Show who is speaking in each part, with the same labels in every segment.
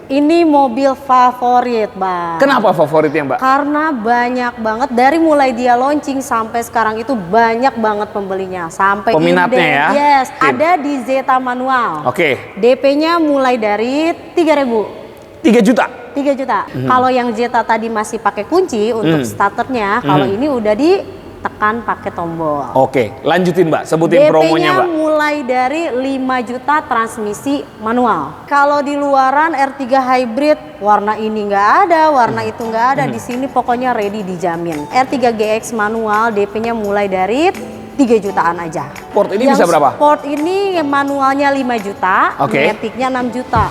Speaker 1: Ini mobil favorit, Bang.
Speaker 2: Kenapa favoritnya, Mbak?
Speaker 1: Karena banyak banget, dari mulai dia launching sampai sekarang itu banyak banget pembelinya. Sampai
Speaker 2: peminatnya
Speaker 1: inden,
Speaker 2: ya?
Speaker 1: Yes, ada di Zeta manual.
Speaker 2: Oke.
Speaker 1: DP-nya mulai dari 3.000.
Speaker 2: 3 juta?
Speaker 1: 3 juta. Kalau yang Zeta tadi masih pakai kunci untuk starternya, kalau ini udah ditekan pakai tombol.
Speaker 2: Oke, lanjutin Mbak, sebutin promonya Mbak.
Speaker 1: Mulai dari 5 juta transmisi manual. Kalau di luaran R3 hybrid, warna ini nggak ada, warna itu nggak ada. Di sini pokoknya ready dijamin. R3 GX manual DP-nya mulai dari 3 jutaan aja.
Speaker 2: Sport ini bisa berapa?
Speaker 1: Sport ini manualnya 5 juta, maticnya 6 juta.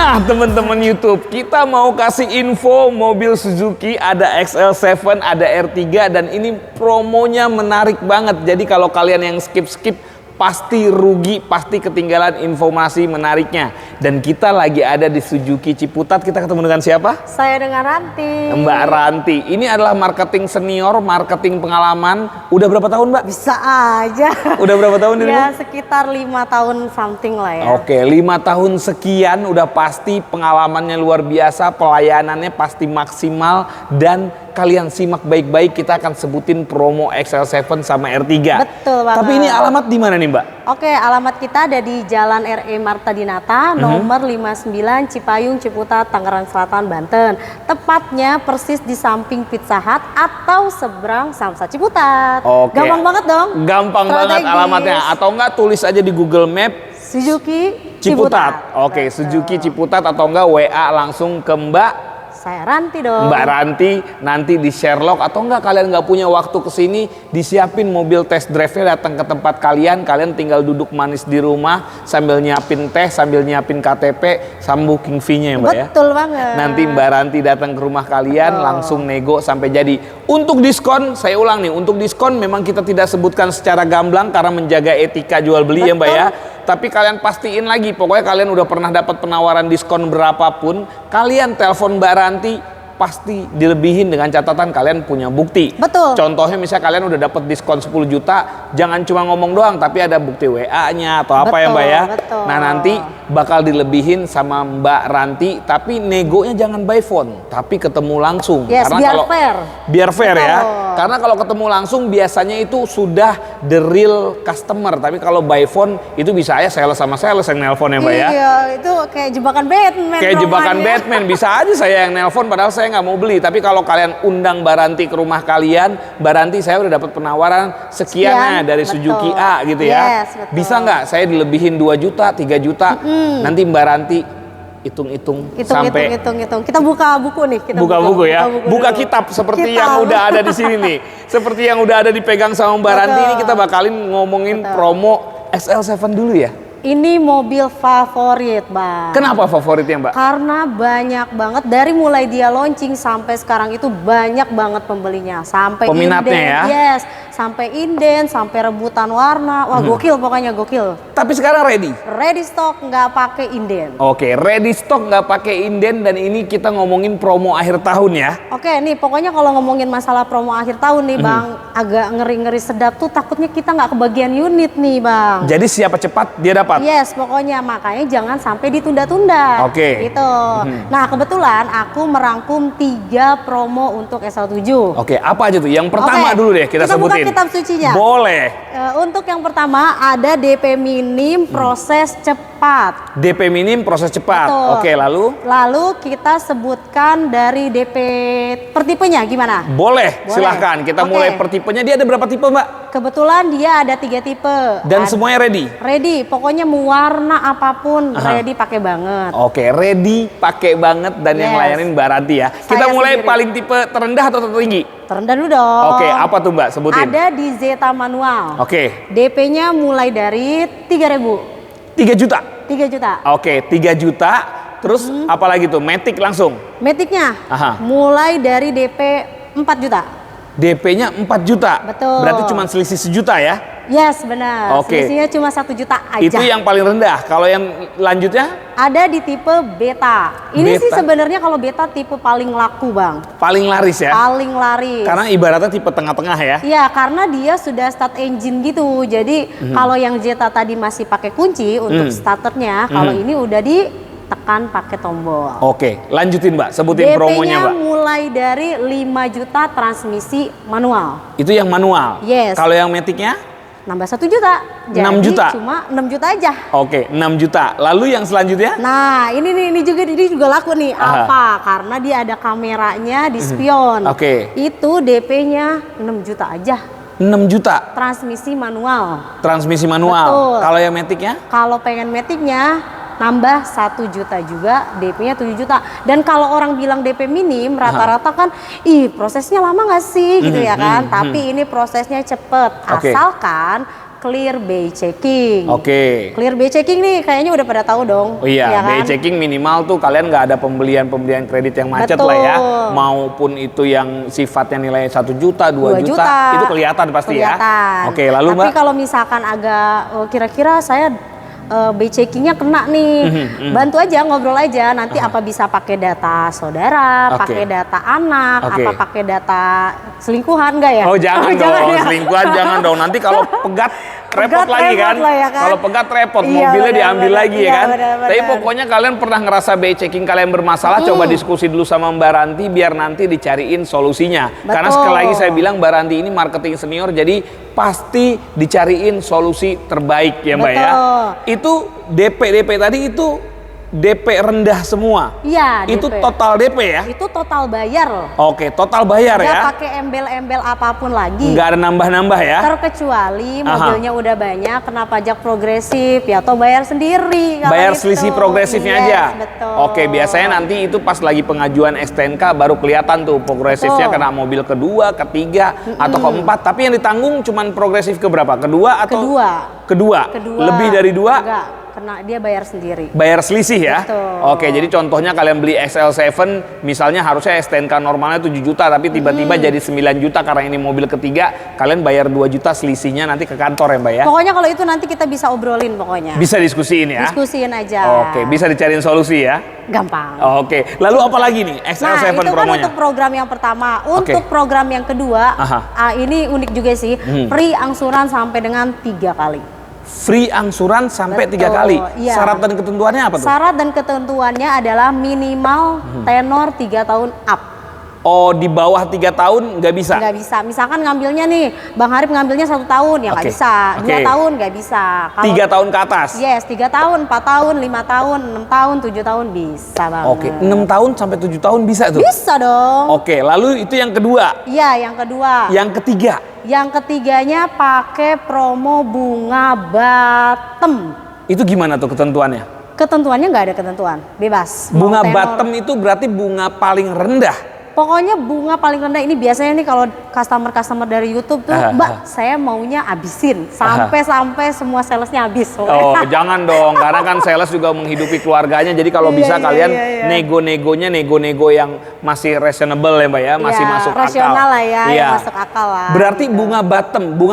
Speaker 2: Nah teman-teman YouTube, kita mau kasih info mobil Suzuki, ada XL7, ada R3, dan ini promonya menarik banget. Jadi kalau kalian yang skip-skip pasti rugi, pasti ketinggalan informasi menariknya. Dan kita lagi ada di Suzuki Ciputat. Kita ketemu dengan siapa?
Speaker 1: Saya dengan Ranti.
Speaker 2: Mbak Ranti. Ini adalah marketing senior, marketing pengalaman. Udah berapa tahun Mbak?
Speaker 1: Bisa aja.
Speaker 2: Udah berapa tahun ini?
Speaker 1: Ya sekitar 5 tahun something lah ya.
Speaker 2: Oke, 5 tahun sekian udah pasti pengalamannya luar biasa, pelayanannya pasti maksimal, dan kalian simak baik-baik, kita akan sebutin promo XL7 sama R3.
Speaker 1: Betul banget.
Speaker 2: Tapi ini alamat di mana nih Mbak?
Speaker 1: Oke, alamat kita ada di Jalan RE Marta Dinata, nomor 59 Cipayung, Ciputat, Tangerang Selatan, Banten. Tepatnya persis di samping Pizza Hut atau seberang Samsat Ciputat.
Speaker 2: Oke.
Speaker 1: Gampang banget dong.
Speaker 2: Gampang banget alamatnya. Atau enggak tulis aja di Google Map
Speaker 1: Suzuki
Speaker 2: Ciputat. Oke, Suzuki Ciputat, atau enggak WA langsung ke Mbak.
Speaker 1: Saya Ranti dong.
Speaker 2: Mbak Ranti, nanti di Sherlock, atau enggak kalian nggak punya waktu ke sini, disiapin mobil test drive-nya datang ke tempat kalian tinggal duduk manis di rumah sambil nyiapin teh, sambil nyiapin KTP, sama booking fee-nya ya Mbak ya.
Speaker 1: Betul banget.
Speaker 2: Nanti Mbak Ranti datang ke rumah kalian, langsung nego sampai jadi. Untuk diskon, saya ulang nih, untuk diskon memang kita tidak sebutkan secara gamblang karena menjaga etika jual beli ya Mbak ya. Tapi kalian pastiin lagi, pokoknya kalian udah pernah dapat penawaran diskon berapapun, kalian telepon Mbak Ranti, pasti dilebihin dengan catatan kalian punya bukti.
Speaker 1: Betul.
Speaker 2: Contohnya misalnya kalian udah dapat diskon 10 juta, jangan cuma ngomong doang, tapi ada bukti WA-nya atau apa ya Mbak ya.
Speaker 1: Betul.
Speaker 2: Nah nanti bakal dilebihin sama Mbak Ranti, tapi negonya jangan by phone, tapi ketemu langsung.
Speaker 1: Yes,
Speaker 2: karena
Speaker 1: biar
Speaker 2: kalau
Speaker 1: fair.
Speaker 2: Biar fair
Speaker 1: Betul.
Speaker 2: ya. Karena kalau ketemu langsung biasanya itu sudah the real customer, tapi kalau by phone itu bisa aja sales sama sales yang nelpon ya Mbak ya.
Speaker 1: Iya, itu kayak jebakan Batman.
Speaker 2: Kayak jebakan
Speaker 1: romannya.
Speaker 2: Batman, bisa aja saya yang nelpon padahal saya nggak mau beli. Tapi kalau kalian undang Mbak Ranti ke rumah kalian, Mbak Ranti saya udah dapat penawaran sekian dari
Speaker 1: betul.
Speaker 2: Suzuki A gitu ya.
Speaker 1: Yes, betul.
Speaker 2: Bisa nggak saya dilebihin 2 juta, 3 juta? Nanti Mbak Ranti hitung-hitung sampai
Speaker 1: hitung. Kita buka buku nih.
Speaker 2: buka buku ya. Buka
Speaker 1: dulu.
Speaker 2: kitab seperti yang udah ada di sini nih. Seperti yang udah ada dipegang sama Mbak Ranti, ini kita bakalin ngomongin promo XL7 dulu ya.
Speaker 1: Ini mobil favorit, Bang.
Speaker 2: Kenapa favoritnya Mbak?
Speaker 1: Karena banyak banget, dari mulai dia launching sampai sekarang itu banyak banget pembelinya. Sampai
Speaker 2: peminatnya
Speaker 1: inden,
Speaker 2: ya?
Speaker 1: Yes, sampai inden, sampai rebutan warna. Wah, gokil pokoknya, gokil.
Speaker 2: Tapi sekarang ready?
Speaker 1: Ready stock, nggak pakai inden.
Speaker 2: Oke, ready stock nggak pakai inden, dan ini kita ngomongin promo akhir tahun ya.
Speaker 1: Oke, nih pokoknya kalau ngomongin masalah promo akhir tahun nih Bang, agak ngeri-ngeri sedap tuh, takutnya kita nggak kebagian unit nih Bang.
Speaker 2: Jadi siapa cepat dia dapat.
Speaker 1: Yes, pokoknya makanya jangan sampai ditunda-tunda.
Speaker 2: Oke.
Speaker 1: Gitu. Nah, kebetulan aku merangkum 3 promo untuk SL7.
Speaker 2: Oke, apa aja tuh? Yang pertama dulu deh kita sebutin.
Speaker 1: Buka kitab sucinya.
Speaker 2: Boleh.
Speaker 1: Untuk yang pertama ada DP minim proses cepat.
Speaker 2: DP minim proses cepat.
Speaker 1: Betul.
Speaker 2: Oke, lalu?
Speaker 1: Lalu kita sebutkan dari DP per tipenya gimana?
Speaker 2: Boleh. Silahkan. Kita mulai per tipenya. Dia ada berapa tipe Mbak?
Speaker 1: Kebetulan dia ada 3 tipe.
Speaker 2: Dan semuanya ready?
Speaker 1: Ready, pokoknya mau warna apapun ready pakai banget.
Speaker 2: Oke, ready pakai banget, dan yang layanin Mbak Ranti ya. Kita mulai
Speaker 1: sendiri.
Speaker 2: paling tipe terendah atau tertinggi?
Speaker 1: Terendah dulu dong.
Speaker 2: Oke, apa tuh Mbak? Sebutin.
Speaker 1: Ada di Zeta manual.
Speaker 2: Oke.
Speaker 1: DP-nya mulai dari 3.000.
Speaker 2: 3 juta?
Speaker 1: 3 juta.
Speaker 2: Oke, 3 juta. Terus apalagi tuh? Matic langsung?
Speaker 1: Matic-nya
Speaker 2: Aha.
Speaker 1: mulai dari DP 4 juta.
Speaker 2: DP-nya 4 juta.
Speaker 1: Betul.
Speaker 2: Berarti cuma selisih 1 juta ya?
Speaker 1: Yes, benar.
Speaker 2: Oke.
Speaker 1: Selisihnya cuma 1 juta aja.
Speaker 2: Itu yang paling rendah. Kalau yang lanjutnya?
Speaker 1: Ada di tipe beta. Ini sih
Speaker 2: Beta.
Speaker 1: sebenarnya kalau beta tipe paling laku, Bang.
Speaker 2: Paling laris ya?
Speaker 1: Paling laris.
Speaker 2: Karena ibaratnya tipe tengah-tengah ya?
Speaker 1: Iya, karena dia sudah start engine gitu. Jadi kalau yang Zeta tadi masih pakai kunci untuk starternya, kalau ini udah ditekan pakai tombol.
Speaker 2: Oke, lanjutin Mbak. Sebutin promonya
Speaker 1: DP-nya
Speaker 2: Mbak.
Speaker 1: mulai dari 5 juta transmisi manual.
Speaker 2: Itu yang manual?
Speaker 1: Yes.
Speaker 2: Kalau yang Matic-nya?
Speaker 1: Nambah 1 juta.
Speaker 2: 6
Speaker 1: Jadi
Speaker 2: juta?
Speaker 1: cuma 6 juta aja.
Speaker 2: Oke, 6 juta. Lalu yang selanjutnya?
Speaker 1: Nah, ini juga laku nih.
Speaker 2: Aha.
Speaker 1: Apa? Karena dia ada kameranya di spion.
Speaker 2: Oke.
Speaker 1: Itu DP-nya 6 juta aja.
Speaker 2: 6 juta.
Speaker 1: Transmisi manual.
Speaker 2: Transmisi manual.
Speaker 1: Betul.
Speaker 2: Kalau yang Matic-nya?
Speaker 1: Kalau pengen Matic-nya nambah 1 juta juga, DP-nya 7 juta. Dan kalau orang bilang DP minim, rata-rata kan, ih prosesnya lama nggak sih gitu ya kan? Tapi ini prosesnya cepet,
Speaker 2: Oke.
Speaker 1: asalkan clear BI checking.
Speaker 2: Oke.
Speaker 1: Clear BI checking nih kayaknya udah pada tahu dong.
Speaker 2: Oh iya,
Speaker 1: ya
Speaker 2: BI
Speaker 1: kan?
Speaker 2: checking minimal tuh kalian nggak ada pembelian kredit yang macet
Speaker 1: Betul.
Speaker 2: lah ya. Maupun itu yang sifatnya nilai 1 juta, 2 juta, itu kelihatan pasti
Speaker 1: Kelihatan.
Speaker 2: ya. Oke, lalu
Speaker 1: Tapi
Speaker 2: Mbak?
Speaker 1: kalau misalkan agak kira-kira saya BI checkingnya kena nih, bantu aja, ngobrol aja. Nanti apa bisa pakai data saudara,
Speaker 2: Oke.
Speaker 1: pakai data anak,
Speaker 2: Oke.
Speaker 1: apa pakai data selingkuhan nggak ya?
Speaker 2: Oh jangan dong,
Speaker 1: ya.
Speaker 2: selingkuhan jangan dong. Nanti kalau pegat repot
Speaker 1: Pegat
Speaker 2: lagi
Speaker 1: repot
Speaker 2: kan.
Speaker 1: lah ya kan?
Speaker 2: Kalau pegat repot,
Speaker 1: Iya,
Speaker 2: mobilnya
Speaker 1: benar,
Speaker 2: diambil
Speaker 1: benar.
Speaker 2: lagi ya
Speaker 1: Iya,
Speaker 2: kan.
Speaker 1: benar, benar.
Speaker 2: Tapi pokoknya kalian pernah ngerasa BI checking kalian bermasalah, coba diskusi dulu sama Mbak Ranti biar nanti dicariin solusinya. Karena sekali lagi saya bilang Mbak Ranti ini marketing senior, jadi pasti dicariin solusi terbaik ya Mbak ya.
Speaker 1: Betul.
Speaker 2: Itu DP tadi itu DP rendah semua.
Speaker 1: Iya,
Speaker 2: Itu
Speaker 1: DP.
Speaker 2: total DP ya?
Speaker 1: Itu total bayar loh.
Speaker 2: Oke, total bayar
Speaker 1: Nggak
Speaker 2: ya?
Speaker 1: pakai embel-embel apapun lagi.
Speaker 2: Nggak ada nambah-nambah ya?
Speaker 1: Terkecuali
Speaker 2: Aha.
Speaker 1: mobilnya udah banyak, kena pajak progresif ya, atau bayar sendiri. kalau
Speaker 2: Bayar
Speaker 1: itu.
Speaker 2: selisih progresifnya
Speaker 1: Yes,
Speaker 2: aja?
Speaker 1: Betul.
Speaker 2: Oke, biasanya nanti itu pas lagi pengajuan STNK baru kelihatan tuh progresifnya
Speaker 1: Betul.
Speaker 2: kena mobil kedua, ketiga, atau keempat. Tapi yang ditanggung cuman progresif ke berapa? Kedua atau?
Speaker 1: Kedua.
Speaker 2: Lebih dari dua?
Speaker 1: Enggak, kena dia bayar sendiri.
Speaker 2: Bayar selisih ya?
Speaker 1: Betul.
Speaker 2: Oke, jadi contohnya kalian beli XL7 misalnya harusnya STNK normalnya 7 juta tapi tiba-tiba jadi 9 juta karena ini mobil ketiga, kalian bayar 2 juta selisihnya nanti ke kantor ya Mbak ya?
Speaker 1: Pokoknya kalau itu nanti kita bisa obrolin pokoknya.
Speaker 2: Bisa diskusiin ya?
Speaker 1: Diskusiin aja.
Speaker 2: Oke, bisa dicariin solusi ya?
Speaker 1: Gampang.
Speaker 2: Oke, lalu apa lagi nih XL7
Speaker 1: Nah, itu kan
Speaker 2: promonya?
Speaker 1: untuk program yang pertama.
Speaker 2: Oke.
Speaker 1: Untuk program yang kedua,
Speaker 2: Aha.
Speaker 1: ini unik juga sih. Free angsuran sampai dengan 3 kali.
Speaker 2: Free angsuran sampai
Speaker 1: Betul,
Speaker 2: 3 kali.
Speaker 1: iya.
Speaker 2: Syarat dan ketentuannya apa tuh?
Speaker 1: Syarat dan ketentuannya adalah minimal tenor 3 tahun up.
Speaker 2: Oh, di bawah 3 tahun nggak bisa?
Speaker 1: Nggak bisa. Misalkan ngambilnya nih, Bang Harip ngambilnya 1 tahun, ya nggak
Speaker 2: Oke.
Speaker 1: bisa. 2
Speaker 2: Oke.
Speaker 1: tahun nggak bisa.
Speaker 2: 3 tahun ke atas?
Speaker 1: Yes, 3 tahun, 4 tahun, 5 tahun, 6 tahun, 7 tahun bisa banget.
Speaker 2: Oke, 6 tahun sampai 7 tahun bisa tuh?
Speaker 1: Bisa dong.
Speaker 2: Oke, lalu itu yang kedua.
Speaker 1: Iya, yang kedua.
Speaker 2: Yang ketiga?
Speaker 1: Yang ketiganya pakai promo bunga bottom.
Speaker 2: Itu gimana tuh ketentuannya?
Speaker 1: Ketentuannya nggak ada ketentuan, bebas. Mau
Speaker 2: Bunga
Speaker 1: tenor.
Speaker 2: bottom itu berarti bunga paling rendah?
Speaker 1: Pokoknya bunga paling rendah ini biasanya nih kalau customer dari YouTube tuh, Mbak, saya maunya abisin sampai semua salesnya habis.
Speaker 2: Oh, jangan dong, karena kan sales juga menghidupi keluarganya. Jadi kalau bisa kalian nego-nego yang masih reasonable ya Mbak ya, masih masuk akal.
Speaker 1: Rasional lah ya,
Speaker 2: Iya.
Speaker 1: yang masuk akal lah.
Speaker 2: Berarti bunga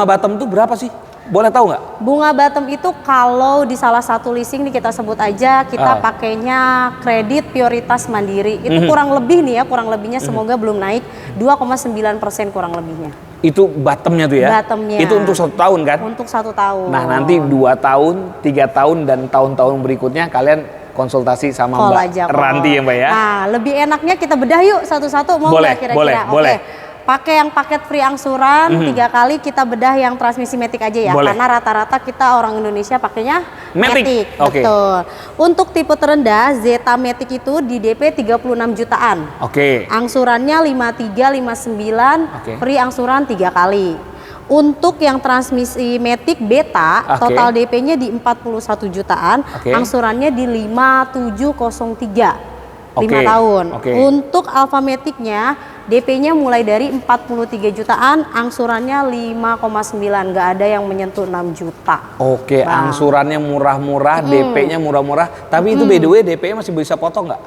Speaker 2: bottom itu berapa sih? Boleh tahu nggak?
Speaker 1: Bunga bottom itu kalau di salah satu leasing nih kita sebut aja kita pakainya kredit prioritas mandiri. Itu kurang lebih nih ya, kurang lebihnya semoga belum naik 2,9% kurang lebihnya.
Speaker 2: Itu bottomnya tuh ya?
Speaker 1: Bottomnya.
Speaker 2: Itu untuk 1 tahun kan?
Speaker 1: Untuk 1 tahun.
Speaker 2: Nah nanti 2 tahun, 3 tahun dan tahun-tahun berikutnya kalian konsultasi sama
Speaker 1: Call
Speaker 2: Mbak
Speaker 1: aja, call.
Speaker 2: Ranti ya Mbak ya?
Speaker 1: Nah lebih enaknya kita bedah yuk satu-satu, mau
Speaker 2: Boleh,
Speaker 1: nggak kira-kira?
Speaker 2: boleh.
Speaker 1: Oke. Pakai yang paket free angsuran 3 kali, kita bedah yang transmisi Matic aja ya.
Speaker 2: Boleh.
Speaker 1: Karena rata-rata kita orang Indonesia pakainya
Speaker 2: Matic. Oke.
Speaker 1: Betul. Untuk tipe terendah Zeta Matic itu di DP 36 jutaan.
Speaker 2: Oke.
Speaker 1: Angsurannya 53, 59,
Speaker 2: Oke.
Speaker 1: free angsuran 3 kali. Untuk yang transmisi Matic Beta,
Speaker 2: Oke.
Speaker 1: total DP-nya di 41 jutaan,
Speaker 2: Oke.
Speaker 1: angsurannya di 5703. 5
Speaker 2: Oke.
Speaker 1: tahun.
Speaker 2: Oke.
Speaker 1: Untuk Alpha Matic-nya DP-nya mulai dari 43 jutaan, angsurannya 5,9, nggak ada yang menyentuh 6 juta.
Speaker 2: Oke,
Speaker 1: Bang.
Speaker 2: angsurannya murah-murah, DP-nya murah-murah. Tapi itu by the way DP-nya masih bisa potong nggak?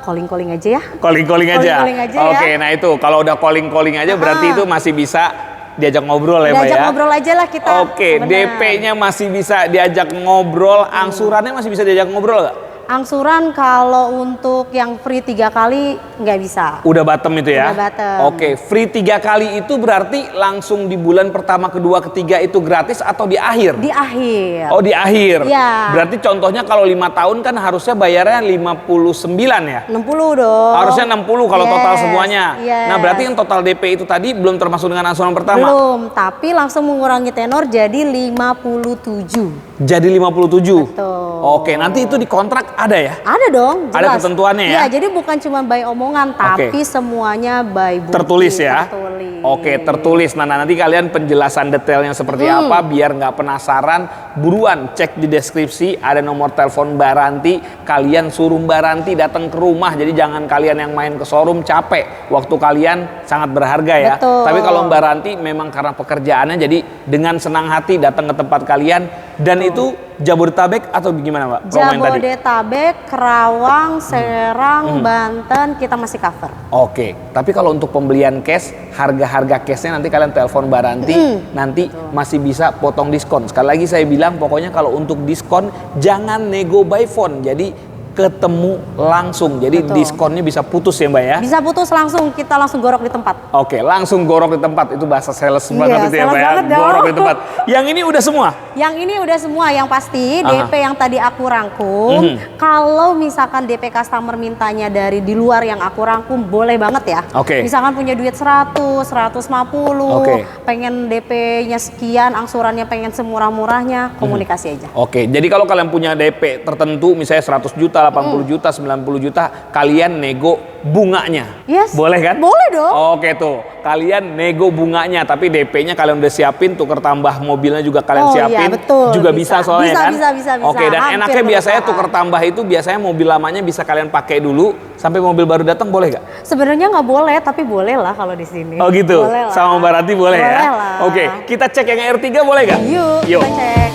Speaker 1: Calling-calling aja ya.
Speaker 2: Calling-calling aja.
Speaker 1: Calling-calling aja ya.
Speaker 2: Oke, nah itu kalau udah calling-calling aja berarti itu masih bisa diajak ngobrol ya Mbak ya?
Speaker 1: Diajak ngobrol aja lah kita.
Speaker 2: Oke,
Speaker 1: Bener.
Speaker 2: DP-nya masih bisa diajak ngobrol, angsurannya masih bisa diajak ngobrol nggak?
Speaker 1: Angsuran kalau untuk yang free 3 kali nggak bisa.
Speaker 2: Udah bottom itu ya?
Speaker 1: Udah bottom.
Speaker 2: Oke, free 3 kali itu berarti langsung di bulan pertama, kedua, ketiga itu gratis atau di akhir?
Speaker 1: Di akhir.
Speaker 2: Oh di akhir?
Speaker 1: Iya.
Speaker 2: Berarti contohnya kalau 5 tahun kan harusnya bayarnya 59 ya?
Speaker 1: 60 dong.
Speaker 2: Harusnya 60 kalau total semuanya.
Speaker 1: Yes.
Speaker 2: Nah berarti yang total DP itu tadi belum termasuk dengan angsuran pertama?
Speaker 1: Belum, tapi langsung mengurangi tenor jadi 57.
Speaker 2: Jadi 57?
Speaker 1: Betul.
Speaker 2: Oke, nanti itu di kontrak ada ya?
Speaker 1: Ada dong, jelas.
Speaker 2: Ada ketentuannya ya?
Speaker 1: Iya, jadi bukan cuma by omongan, tapi semuanya by bukti.
Speaker 2: Tertulis ya?
Speaker 1: Tertulis.
Speaker 2: Oke, tertulis. Nah, nanti kalian penjelasan detailnya seperti apa, biar nggak penasaran, buruan cek di deskripsi, ada nomor telepon Mbak Ranti, kalian suruh Mbak Ranti datang ke rumah, jadi jangan kalian yang main ke showroom capek, waktu kalian sangat berharga ya.
Speaker 1: Betul.
Speaker 2: Tapi kalau Mbak Ranti memang karena pekerjaannya, jadi dengan senang hati datang ke tempat kalian, dan itu Jabodetabek atau gimana Mbak?
Speaker 1: Jabodetabek, Kerawang, Serang, Banten, kita masih cover.
Speaker 2: Oke, tapi kalau untuk pembelian cash, harga-harga cashnya nanti kalian telepon Mbak Ranti, nanti masih bisa potong diskon. Sekali lagi saya bilang, pokoknya kalau untuk diskon jangan nego by phone, jadi ketemu langsung, jadi diskonnya bisa putus ya Mbak ya?
Speaker 1: Bisa putus langsung, kita langsung gorok di tempat.
Speaker 2: Oke, langsung gorok di tempat, itu bahasa sales banget itu ya Mbak ya? Gorok di tempat. Yang ini udah semua?
Speaker 1: Yang ini udah semua, yang pasti DP yang tadi aku rangkum, kalau misalkan DP customer mintanya dari di luar yang aku rangkum, boleh banget ya.
Speaker 2: Oke.
Speaker 1: Misalkan punya duit 100, 150, pengen DP-nya sekian, angsurannya pengen semurah-murahnya, komunikasi aja.
Speaker 2: Oke, jadi kalau kalian punya DP tertentu, misalnya 100 juta, 80 juta, 90 juta, kalian nego bunganya.
Speaker 1: Yes.
Speaker 2: Boleh kan?
Speaker 1: Boleh dong.
Speaker 2: Oke tuh, kalian nego bunganya, tapi DP-nya kalian udah siapin, tuker tambah mobilnya juga kalian siapin.
Speaker 1: Iya, betul,
Speaker 2: juga bisa soalnya kan?
Speaker 1: Bisa.
Speaker 2: Oke, dan
Speaker 1: Hampir
Speaker 2: enaknya biasanya
Speaker 1: bersamaan.
Speaker 2: tuker tambah itu biasanya mobil lamanya bisa kalian pakai dulu sampai mobil baru datang, boleh nggak?
Speaker 1: Sebenarnya nggak boleh, tapi boleh lah kalau di sini.
Speaker 2: Oh gitu,
Speaker 1: Boleh lah.
Speaker 2: sama Mbak Ranti boleh ya?
Speaker 1: Boleh lah.
Speaker 2: Oke, kita cek yang R3 boleh nggak?
Speaker 1: Yuk, kita cek.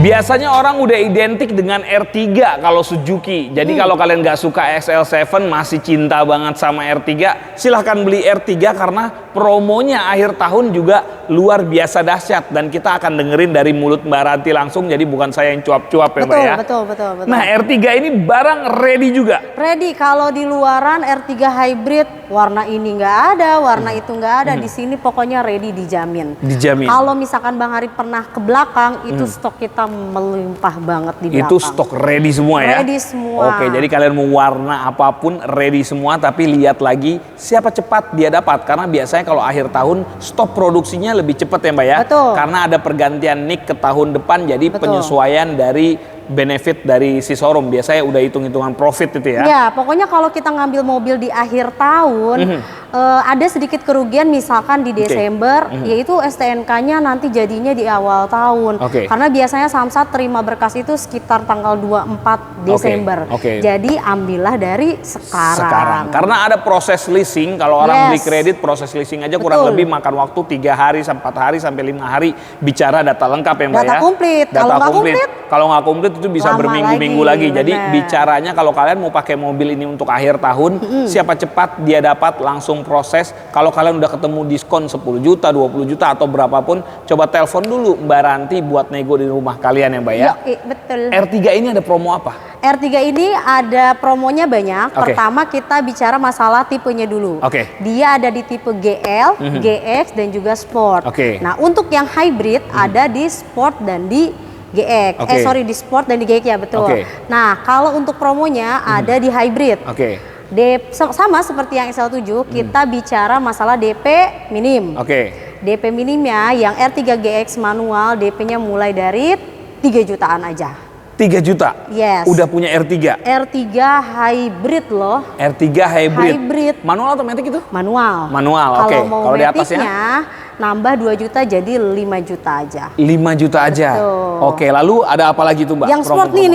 Speaker 2: Biasanya orang udah identik dengan R3 kalau Suzuki. Jadi kalau kalian nggak suka XL7, masih cinta banget sama R3, silahkan beli R3 karena promonya akhir tahun juga luar biasa dahsyat. Dan kita akan dengerin dari mulut Mbak Ranti langsung, jadi bukan saya yang cuap-cuap ya Mbak ya.
Speaker 1: Betul.
Speaker 2: Nah R3 ini barang ready juga?
Speaker 1: Ready, kalau di luaran R3 hybrid, warna ini nggak ada, warna itu nggak ada. Di sini pokoknya ready, dijamin.
Speaker 2: Dijamin.
Speaker 1: Kalau misalkan Bang Ari pernah ke belakang, itu stok kita melimpah banget di belakang.
Speaker 2: Itu stok ready semua ya?
Speaker 1: Ready semua.
Speaker 2: Oke, jadi kalian mau warna apapun ready semua, tapi lihat lagi siapa cepat dia dapat. Karena biasanya kalau akhir tahun stop produksinya lebih cepat ya Mbak ya?
Speaker 1: Betul.
Speaker 2: Karena ada pergantian NIK ke tahun depan, jadi
Speaker 1: Betul.
Speaker 2: penyesuaian dari benefit dari si showroom. Biasanya udah hitung-hitungan profit itu ya?
Speaker 1: Ya, pokoknya kalau kita ngambil mobil di akhir tahun, ada sedikit kerugian misalkan di Desember, yaitu STNK-nya nanti jadinya di awal tahun. Karena biasanya Samsat terima berkas itu sekitar tanggal 24 Desember. Jadi ambillah dari sekarang.
Speaker 2: Karena ada proses leasing, kalau orang beli kredit proses leasing aja kurang lebih makan waktu 3 hari, 4 hari, sampai 5 hari bicara data lengkap ya Mbak ya?
Speaker 1: Data komplit. Kalau nggak komplit,
Speaker 2: kalau nggak komplit itu bisa berminggu-minggu lagi. Jadi bicaranya kalau kalian mau pakai mobil ini untuk akhir tahun, siapa cepat dia dapat langsung proses. Kalau kalian udah ketemu diskon 10 juta, 20 juta atau berapapun, coba telepon dulu Mbak Ranti buat nego di rumah kalian ya Mbak ya.
Speaker 1: Betul.
Speaker 2: R3 ini ada promo apa?
Speaker 1: R3 ini ada promonya banyak. Pertama kita bicara masalah tipenya dulu. Dia ada di tipe GL, GX dan juga Sport. Nah untuk yang hybrid ada di Sport dan di GX. Di Sport dan di GX ya betul. Nah kalau untuk promonya ada di hybrid. Sama seperti yang XL7, kita bicara masalah DP minim. DP minimnya yang R3 GX manual, DP-nya mulai dari 3 jutaan aja.
Speaker 2: 3 juta?
Speaker 1: Yes.
Speaker 2: Udah punya R3?
Speaker 1: R3 hybrid loh.
Speaker 2: R3 hybrid?
Speaker 1: Hybrid.
Speaker 2: Manual atau matic itu?
Speaker 1: Manual.
Speaker 2: Manual, oke.
Speaker 1: Kalau mau
Speaker 2: kalau di atasnya?
Speaker 1: nambah 2 juta jadi 5 juta aja.
Speaker 2: 5 juta aja.
Speaker 1: Betul.
Speaker 2: Oke, lalu ada apa lagi tuh Mbak?
Speaker 1: Yang sport nih.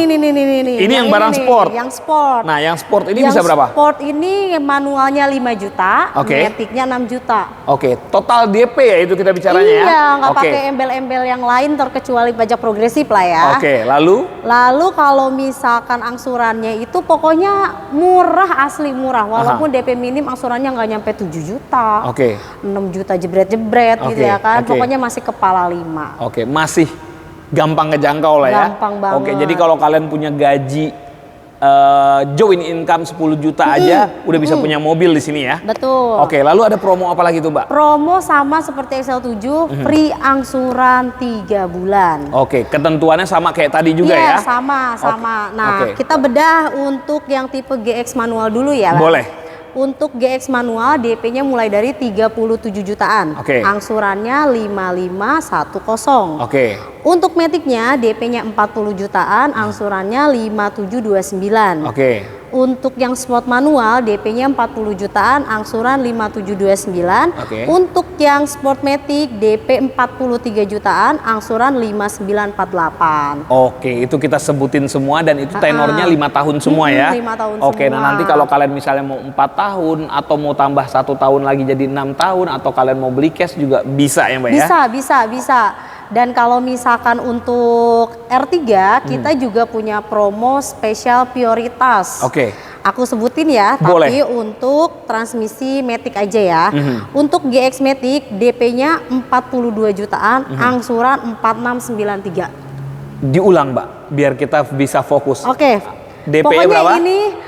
Speaker 2: Ini yang barang
Speaker 1: nih,
Speaker 2: sport.
Speaker 1: Yang sport.
Speaker 2: Nah, yang sport ini bisa berapa?
Speaker 1: Sport ini manualnya 5 juta,
Speaker 2: Oke.
Speaker 1: maticnya 6 juta.
Speaker 2: Oke, total DP ya itu kita bicaranya ya?
Speaker 1: Iya, nggak
Speaker 2: Oke.
Speaker 1: pakai embel-embel yang lain terkecuali pajak progresif lah ya.
Speaker 2: Oke, lalu?
Speaker 1: Lalu kalau misalkan angsurannya itu pokoknya murah, asli murah. Walaupun DP minim angsurannya nggak nyampe 7 juta.
Speaker 2: Oke.
Speaker 1: 6 juta jebret-jebret gitu
Speaker 2: Oke,
Speaker 1: ya kan.
Speaker 2: oke.
Speaker 1: Pokoknya masih kepala 5.
Speaker 2: Oke, masih gampang ngejangkau lah ya.
Speaker 1: Gampang banget.
Speaker 2: Oke, jadi kalau kalian punya gaji join income 10 juta aja udah bisa punya mobil di sini ya.
Speaker 1: Betul.
Speaker 2: Oke, lalu ada promo apa lagi tuh, Mbak?
Speaker 1: Promo sama seperti XL7, free angsuran 3 bulan.
Speaker 2: Oke, ketentuannya sama kayak tadi juga
Speaker 1: Iya,
Speaker 2: ya?
Speaker 1: sama. Nah,
Speaker 2: Oke.
Speaker 1: kita bedah untuk yang tipe GX manual dulu ya, Bang.
Speaker 2: Boleh.
Speaker 1: Untuk GX manual DP-nya mulai dari 37 jutaan.
Speaker 2: Oke.
Speaker 1: Angsurannya 5510.
Speaker 2: Oke.
Speaker 1: Untuk Matic-nya DP-nya 40 jutaan, angsurannya 5729.
Speaker 2: Oke.
Speaker 1: Untuk yang sport manual DP-nya 40 jutaan, angsuran 5729.
Speaker 2: Oke.
Speaker 1: Untuk yang sport Matic DP 43 jutaan, angsuran 5948.
Speaker 2: Oke, itu kita sebutin semua dan itu tenornya 5 tahun semua ya.
Speaker 1: 5 tahun
Speaker 2: Oke,
Speaker 1: semua.
Speaker 2: nah nanti kalau kalian misalnya mau 4 tahun atau mau tambah 1 tahun lagi jadi 6 tahun atau kalian mau beli cash juga bisa ya Mbak ya?
Speaker 1: Bisa. Dan kalau misalkan untuk R3 kita juga punya promo spesial prioritas.
Speaker 2: Oke.
Speaker 1: Aku sebutin ya,
Speaker 2: Boleh.
Speaker 1: tapi untuk transmisi Matic aja ya. Untuk GX Matic DP-nya 42 jutaan, angsuran 4693.
Speaker 2: Diulang Mbak, biar kita bisa fokus.
Speaker 1: Oke.
Speaker 2: DP
Speaker 1: Pokoknya
Speaker 2: berapa?
Speaker 1: ini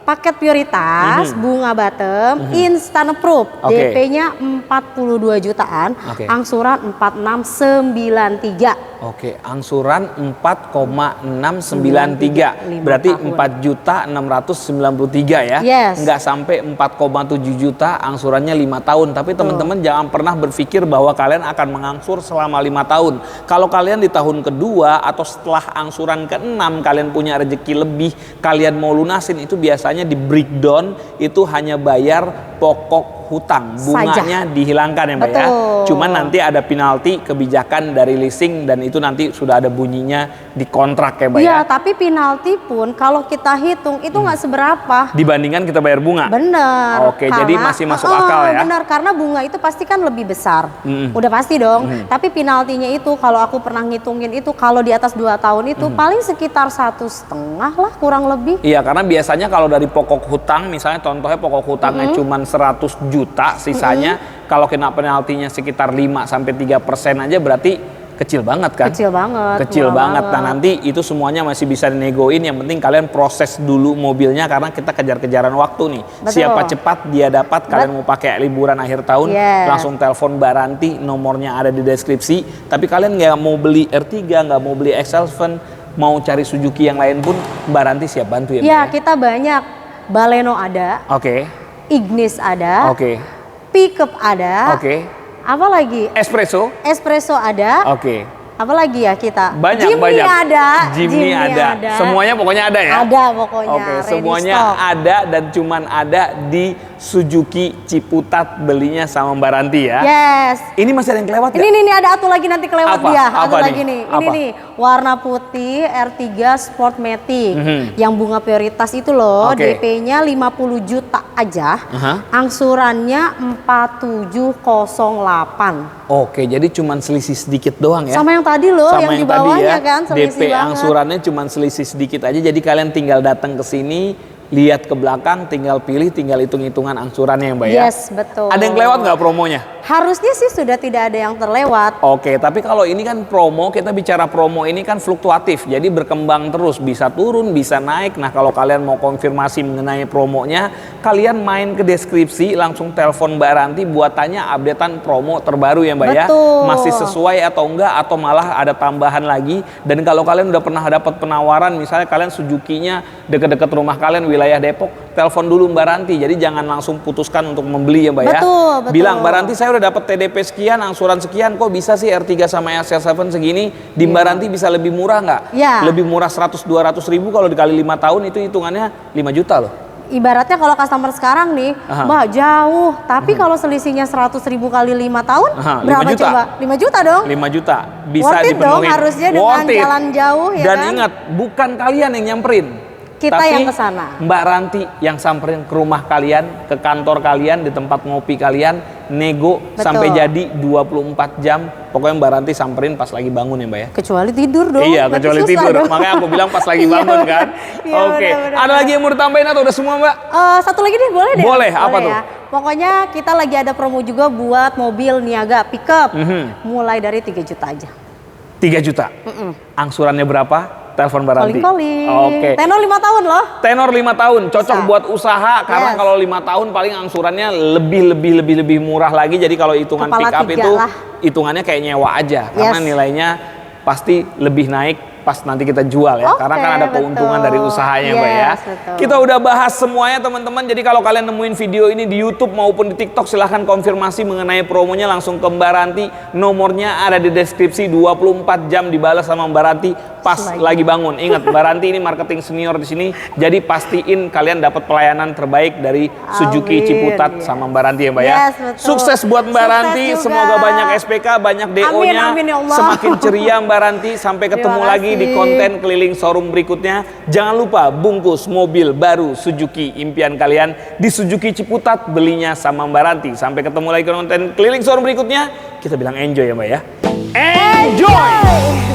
Speaker 1: paket prioritas, bunga bottom, instant approve.
Speaker 2: Oke.
Speaker 1: DP-nya 42 jutaan,
Speaker 2: Oke.
Speaker 1: angsuran 4693.
Speaker 2: Oke, angsuran 4,693. Berarti 4.693 ya.
Speaker 1: Yes.
Speaker 2: Nggak sampai 4,7 juta angsurannya 5 tahun. Tapi teman-teman jangan pernah berpikir bahwa kalian akan mengangsur selama 5 tahun. Kalau kalian di tahun kedua atau setelah angsuran ke-6 kalian punya rezeki lebih, kalian mau lunasin itu biasanya di breakdown itu hanya bayar pokok hutang, bunganya dihilangkan ya Mbak ya.
Speaker 1: Betul.
Speaker 2: Cuman nanti ada penalti kebijakan dari leasing dan itu nanti sudah ada bunyinya di kontrak ya Mbak
Speaker 1: Iya,
Speaker 2: ya.
Speaker 1: tapi penalti pun kalau kita hitung itu nggak seberapa.
Speaker 2: Dibandingkan kita bayar bunga.
Speaker 1: Bener.
Speaker 2: Oke, jadi masih masuk akal ya.
Speaker 1: Bener, karena bunga itu pasti kan lebih besar. Udah pasti dong. Tapi penaltinya itu kalau aku pernah ngitungin itu kalau di atas 2 tahun itu paling sekitar 1,5 lah kurang lebih.
Speaker 2: Iya, karena biasanya kalau dari pokok hutang, misalnya contohnya pokok hutangnya cuman 100 juta, sisanya kalau kena penaltinya sekitar 5-3% aja berarti kecil banget kan?
Speaker 1: Kecil banget.
Speaker 2: Kecil
Speaker 1: murah
Speaker 2: banget. Nah nanti itu semuanya masih bisa dinegoin. Yang penting kalian proses dulu mobilnya karena kita kejar-kejaran waktu nih.
Speaker 1: Betul.
Speaker 2: Siapa cepat dia dapat. Kalian mau pakai liburan akhir tahun,
Speaker 1: Yes.
Speaker 2: langsung telepon Baranti. Nomornya ada di deskripsi. Tapi kalian nggak mau beli R3, nggak mau beli XL7, mau cari Suzuki yang lain pun Baranti siap bantu ya.
Speaker 1: Ya,
Speaker 2: Mbak
Speaker 1: kita banyak. Baleno ada,
Speaker 2: Oke.
Speaker 1: Ignis ada,
Speaker 2: Oke.
Speaker 1: pickup ada.
Speaker 2: Oke.
Speaker 1: Apa lagi?
Speaker 2: Espresso.
Speaker 1: Espresso ada.
Speaker 2: Oke.
Speaker 1: Apa lagi ya kita?
Speaker 2: Banyak.
Speaker 1: Jimny ada.
Speaker 2: Jimny ada. Semuanya pokoknya ada ya.
Speaker 1: Ada pokoknya.
Speaker 2: Oke,
Speaker 1: ready
Speaker 2: semuanya
Speaker 1: stock.
Speaker 2: ada dan cuman ada di Suzuki Ciputat, belinya sama Mbak Ranti ya.
Speaker 1: Yes.
Speaker 2: Ini masih ada yang kelewat nggak?
Speaker 1: Ini ada atu lagi nanti kelewat
Speaker 2: Apa?
Speaker 1: dia.
Speaker 2: Apa
Speaker 1: Atu
Speaker 2: nih?
Speaker 1: lagi nih. Ini
Speaker 2: Apa?
Speaker 1: nih warna putih R3 Sport Matic. Yang bunga prioritas itu loh.
Speaker 2: Oke.
Speaker 1: DP-nya 50 juta aja. Angsurannya 4708.
Speaker 2: Oke, jadi cuman selisih sedikit doang ya.
Speaker 1: Sama yang tadi loh,
Speaker 2: Sama
Speaker 1: yang di
Speaker 2: tadi
Speaker 1: bawahnya kan selisih
Speaker 2: DP
Speaker 1: banget.
Speaker 2: angsurannya cuman selisih sedikit aja. Jadi kalian tinggal datang ke sini, lihat ke belakang, tinggal pilih, tinggal hitung-hitungan angsurannya ya Mbak ya.
Speaker 1: Yes, betul.
Speaker 2: Ada yang kelewat nggak promonya?
Speaker 1: Harusnya sih sudah tidak ada yang terlewat.
Speaker 2: Oke, tapi kalau ini kan promo, kita bicara promo ini kan fluktuatif, jadi berkembang terus, bisa turun, bisa naik. Nah, kalau kalian mau konfirmasi mengenai promonya, kalian main ke deskripsi, langsung telepon Mbak Ranti buat tanya updatean promo terbaru ya Mbak ya.
Speaker 1: Betul.
Speaker 2: Masih sesuai atau enggak, atau malah ada tambahan lagi. Dan kalau kalian udah pernah dapat penawaran, misalnya kalian Suzuki-nya deket-deket rumah kalian, wilayah Depok, telepon dulu Mbak Ranti. Jadi jangan langsung putuskan untuk membeli ya Mbak ya.
Speaker 1: Betul.
Speaker 2: Bilang, Mbak Ranti saya udah dapat TDP sekian, angsuran sekian, kok bisa sih R3 sama XL7 segini, di Mbak Ranti bisa lebih murah nggak?
Speaker 1: Iya.
Speaker 2: Lebih murah 100-200 ribu, kalau dikali 5 tahun itu hitungannya 5 juta loh.
Speaker 1: Ibaratnya kalau customer sekarang nih, Mbak jauh, tapi kalau selisihnya 100.000 kali 5 tahun, berapa
Speaker 2: 5 juta.
Speaker 1: coba? 5 juta dong.
Speaker 2: 5 juta bisa
Speaker 1: Worth it
Speaker 2: dipenuhi.
Speaker 1: dong harusnya dengan
Speaker 2: Worth it.
Speaker 1: jalan jauh ya
Speaker 2: Dan
Speaker 1: kan?
Speaker 2: ingat, bukan kalian yang nyamperin.
Speaker 1: Kita
Speaker 2: tapi
Speaker 1: yang kesana.
Speaker 2: Mbak Ranti yang samperin ke rumah kalian, ke kantor kalian, di tempat ngopi kalian, nego sampai jadi 24 jam. Pokoknya Mbak Ranti samperin pas lagi bangun ya Mbak ya.
Speaker 1: Kecuali tidur dong.
Speaker 2: Iya,
Speaker 1: berarti
Speaker 2: kecuali
Speaker 1: susah
Speaker 2: tidur.
Speaker 1: dong.
Speaker 2: Makanya aku bilang pas lagi bangun kan.
Speaker 1: Iya,
Speaker 2: Oke.
Speaker 1: benar-benar.
Speaker 2: Ada lagi yang mau ditambahin atau udah semua Mbak?
Speaker 1: Satu lagi deh, boleh deh.
Speaker 2: Boleh, apa tuh?
Speaker 1: ya. Pokoknya kita lagi ada promo juga buat mobil niaga pickup. Mulai dari 3 juta aja.
Speaker 2: 3 juta. Angsurannya berapa? Telepon Mbak Ranti.
Speaker 1: Calling-calling.
Speaker 2: Oke.
Speaker 1: Tenor 5 tahun loh.
Speaker 2: Tenor 5 tahun, cocok
Speaker 1: Bisa.
Speaker 2: buat usaha karena
Speaker 1: Yes.
Speaker 2: kalau 5 tahun paling angsurannya lebih murah lagi. Jadi kalau hitungan
Speaker 1: Kepala
Speaker 2: pick up
Speaker 1: 3
Speaker 2: itu
Speaker 1: lah.
Speaker 2: hitungannya kayak nyewa aja karena
Speaker 1: Yes.
Speaker 2: nilainya pasti lebih naik pas nanti kita jual ya.
Speaker 1: Oke,
Speaker 2: Karena kan ada keuntungan
Speaker 1: betul.
Speaker 2: dari usahanya Mbak ya.
Speaker 1: Yes, betul.
Speaker 2: Kita udah bahas semuanya teman-teman. Jadi kalau kalian nemuin video ini di YouTube maupun di TikTok silahkan konfirmasi mengenai promonya langsung ke Mbak Ranti. Nomornya ada di deskripsi, 24 jam dibalas sama Mbak Ranti pas lagi bangun. Ingat Mbak Ranti ini marketing senior di sini. Jadi pastiin kalian dapat pelayanan terbaik dari Suzuki
Speaker 1: Amin,
Speaker 2: Ciputat
Speaker 1: yes.
Speaker 2: sama Mbak Ranti ya Mbak ya.
Speaker 1: Yes, betul.
Speaker 2: Sukses buat Mbak
Speaker 1: Sukses
Speaker 2: Ranti.
Speaker 1: juga.
Speaker 2: Semoga banyak SPK, banyak DO-nya.
Speaker 1: Amin, ya Allah.
Speaker 2: Semakin ceria Mbak Ranti. Sampai ketemu
Speaker 1: Terima
Speaker 2: lagi di
Speaker 1: kasih.
Speaker 2: konten keliling showroom berikutnya. Jangan lupa bungkus mobil baru Suzuki impian kalian di Suzuki Ciputat, belinya sama Mbak Ranti. Sampai ketemu lagi di konten keliling showroom berikutnya. Kita bilang enjoy ya Mbak ya. Enjoy!